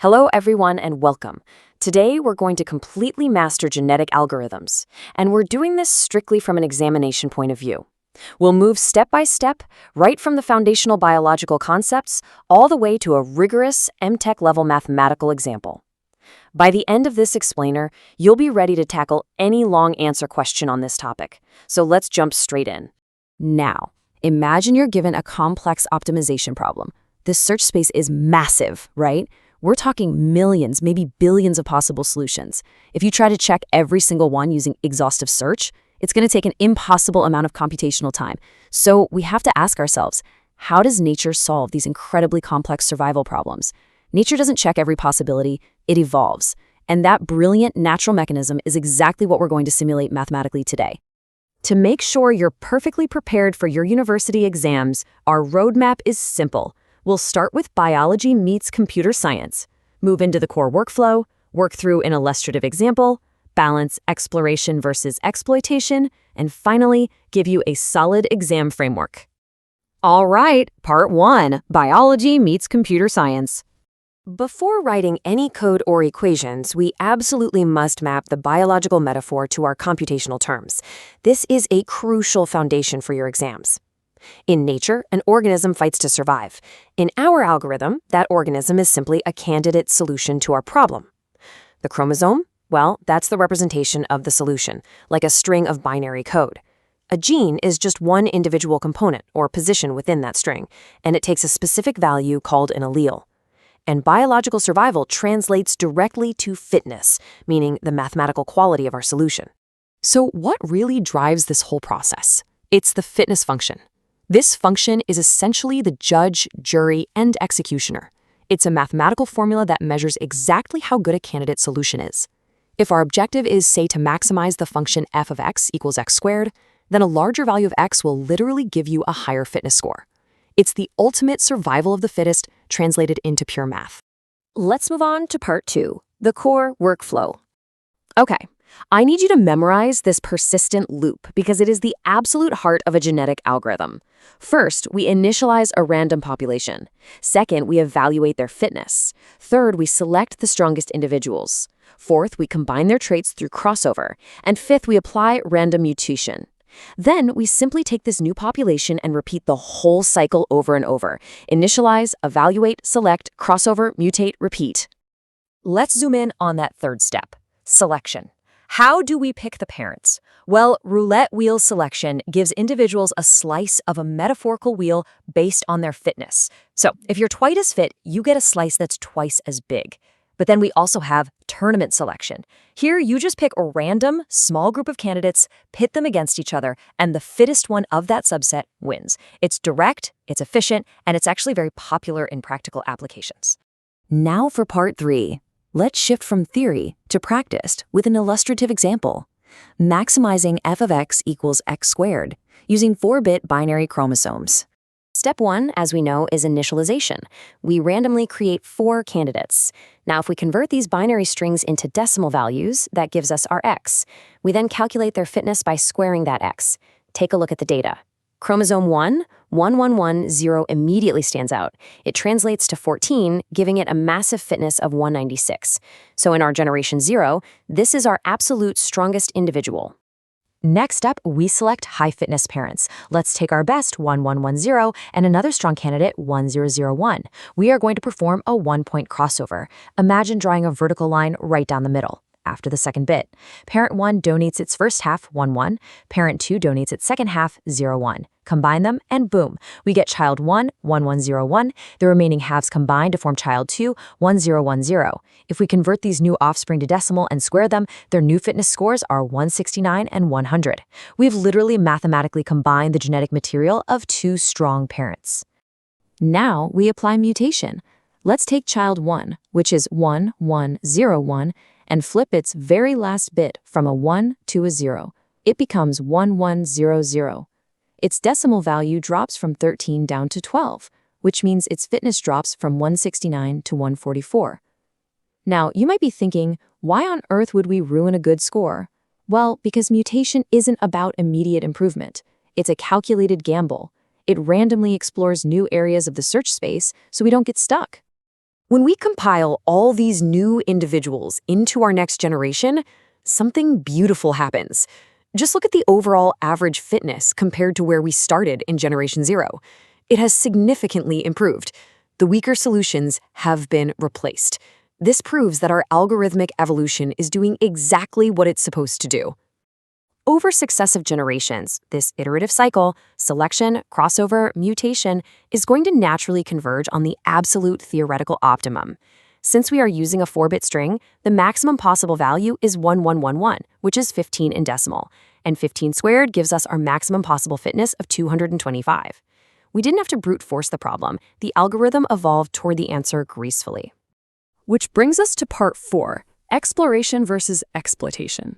Hello everyone and welcome. Today we're going to completely master genetic algorithms, and we're doing this strictly from an examination point of view. We'll move step by step, right from the foundational biological concepts all the way to a rigorous M.Tech level mathematical example. By the end of this explainer, you'll be ready to tackle any long answer question on this topic. So let's jump straight in. Now, imagine you're given a complex optimization problem. This search space is massive, right? We're talking millions, maybe billions of possible solutions. If you try to check every single one using exhaustive search, it's going to take an impossible amount of computational time. So we have to ask ourselves, how does nature solve these incredibly complex survival problems? Nature doesn't check every possibility, it evolves. And that brilliant natural mechanism is exactly what we're going to simulate mathematically today. To make sure you're perfectly prepared for your university exams, our roadmap is simple. We'll start with biology meets computer science, move into the core workflow, work through an illustrative example, balance exploration versus exploitation, and finally, give you a solid exam framework. All right, part 1, biology meets computer science. Before writing any code or equations, we absolutely must map the biological metaphor to our computational terms. This is a crucial foundation for your exams. In nature, an organism fights to survive. In our algorithm, that organism is simply a candidate solution to our problem. The chromosome? Well, that's the representation of the solution, like a string of binary code. A gene is just one individual component or position within that string, and it takes a specific value called an allele. And biological survival translates directly to fitness, meaning the mathematical quality of our solution. So what really drives this whole process? It's the fitness function. This function is essentially the judge, jury, and executioner. It's a mathematical formula that measures exactly how good a candidate solution is. If our objective is, say, to maximize the function f of x equals x squared, then a larger value of x will literally give you a higher fitness score. It's the ultimate survival of the fittest translated into pure math. Let's move on to part 2, the core workflow. Okay. I need you to memorize this persistent loop because it is the absolute heart of a genetic algorithm. First, we initialize a random population. Second, we evaluate their fitness. Third, we select the strongest individuals. Fourth, we combine their traits through crossover. And fifth, we apply random mutation. Then, we simply take this new population and repeat the whole cycle over and over. Initialize, evaluate, select, crossover, mutate, repeat. Let's zoom in on that third step, selection. How do we pick the parents? Well, roulette wheel selection gives individuals a slice of a metaphorical wheel based on their fitness. So if you're twice as fit, you get a slice that's twice as big. But then we also have tournament selection. Here, you just pick a random, small group of candidates, pit them against each other, and the fittest one of that subset wins. It's direct, it's efficient, and it's actually very popular in practical applications. Now for part 3. Let's shift from theory to practice with an illustrative example. Maximizing f of x equals x squared using 4-bit binary chromosomes. Step 1, as we know, is initialization. We randomly create 4 candidates. Now, if we convert these binary strings into decimal values, that gives us our x. We then calculate their fitness by squaring that x. Take a look at the data. Chromosome 1, 1110 immediately stands out. It translates to 14, giving it a massive fitness of 196. So in our generation 0, this is our absolute strongest individual. Next up, we select high fitness parents. Let's take our best 1110 and another strong candidate 1001. We are going to perform a 1-point crossover. Imagine drawing a vertical line right down the middle. After the second bit, parent 1 donates its first half 11, parent 2 donates its second half 01. Combine them and boom, we get child 1, 1101. The remaining halves combine to form child 2, 1010. If we convert these new offspring to decimal and square them, their new fitness scores are 169 and 100. We've literally mathematically combined the genetic material of 2 strong parents. Now we apply mutation. Let's take child 1, which is 1101, and flip its very last bit from a 1 to a 0. It becomes 1100. Its decimal value drops from 13 down to 12, which means its fitness drops from 169 to 144. Now, you might be thinking, why on earth would we ruin a good score? Well, because mutation isn't about immediate improvement. It's a calculated gamble. It randomly explores new areas of the search space so we don't get stuck. When we compile all these new individuals into our next generation, something beautiful happens. Just look at the overall average fitness compared to where we started in Generation 0. It has significantly improved. The weaker solutions have been replaced. This proves that our algorithmic evolution is doing exactly what it's supposed to do. Over successive generations, this iterative cycle, selection, crossover, mutation, is going to naturally converge on the absolute theoretical optimum. Since we are using a 4-bit string, the maximum possible value is 1111, which is 15 in decimal, and 15 squared gives us our maximum possible fitness of 225. We didn't have to brute force the problem. The algorithm evolved toward the answer gracefully. Which brings us to part 4, exploration versus exploitation.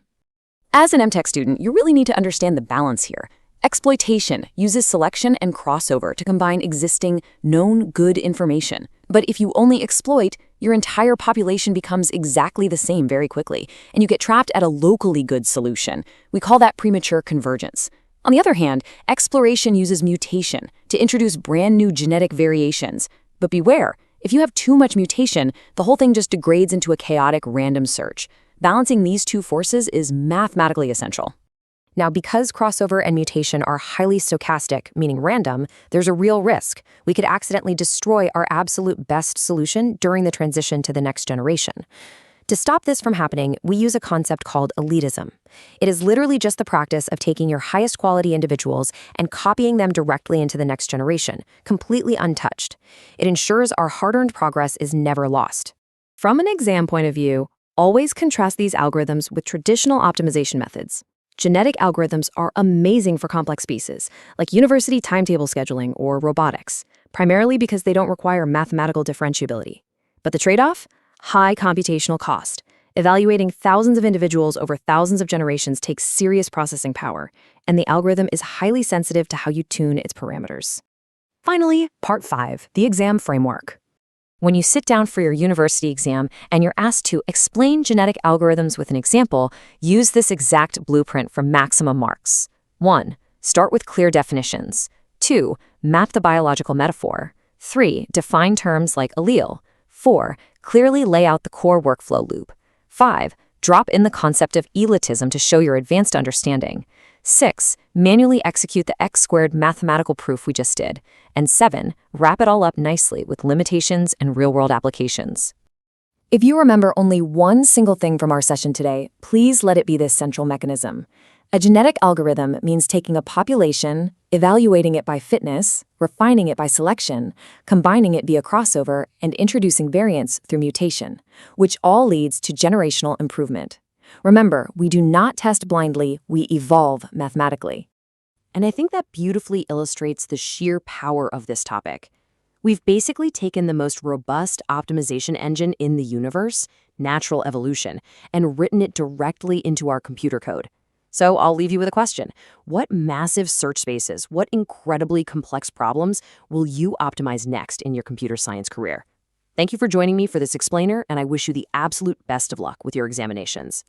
As an M.Tech student, you really need to understand the balance here. Exploitation uses selection and crossover to combine existing, known good information. But if you only exploit, your entire population becomes exactly the same very quickly, and you get trapped at a locally good solution. We call that premature convergence. On the other hand, exploration uses mutation to introduce brand new genetic variations. But beware, if you have too much mutation, the whole thing just degrades into a chaotic random search. Balancing these two forces is mathematically essential. Now, because crossover and mutation are highly stochastic, meaning random, there's a real risk. We could accidentally destroy our absolute best solution during the transition to the next generation. To stop this from happening, we use a concept called elitism. It is literally just the practice of taking your highest quality individuals and copying them directly into the next generation, completely untouched. It ensures our hard-earned progress is never lost. From an exam point of view, always contrast these algorithms with traditional optimization methods. Genetic algorithms are amazing for complex species, like university timetable scheduling or robotics, primarily because they don't require mathematical differentiability. But the trade-off? High computational cost. Evaluating thousands of individuals over thousands of generations takes serious processing power, and the algorithm is highly sensitive to how you tune its parameters. Finally, part 5, the exam framework. When you sit down for your university exam and you're asked to explain genetic algorithms with an example, use this exact blueprint for maximum marks. 1. Start with clear definitions. 2. Map the biological metaphor. 3. Define terms like allele. 4. Clearly lay out the core workflow loop. 5. Drop in the concept of elitism to show your advanced understanding. 6. Manually execute the x-squared mathematical proof we just did. And 7. Wrap it all up nicely with limitations and real-world applications. If you remember only one single thing from our session today, please let it be this central mechanism. A genetic algorithm means taking a population, evaluating it by fitness, refining it by selection, combining it via crossover, and introducing variants through mutation, which all leads to generational improvement. Remember, we do not test blindly, we evolve mathematically. And I think that beautifully illustrates the sheer power of this topic. We've basically taken the most robust optimization engine in the universe, natural evolution, and written it directly into our computer code. So I'll leave you with a question. What massive search spaces, what incredibly complex problems will you optimize next in your computer science career? Thank you for joining me for this explainer, and I wish you the absolute best of luck with your examinations.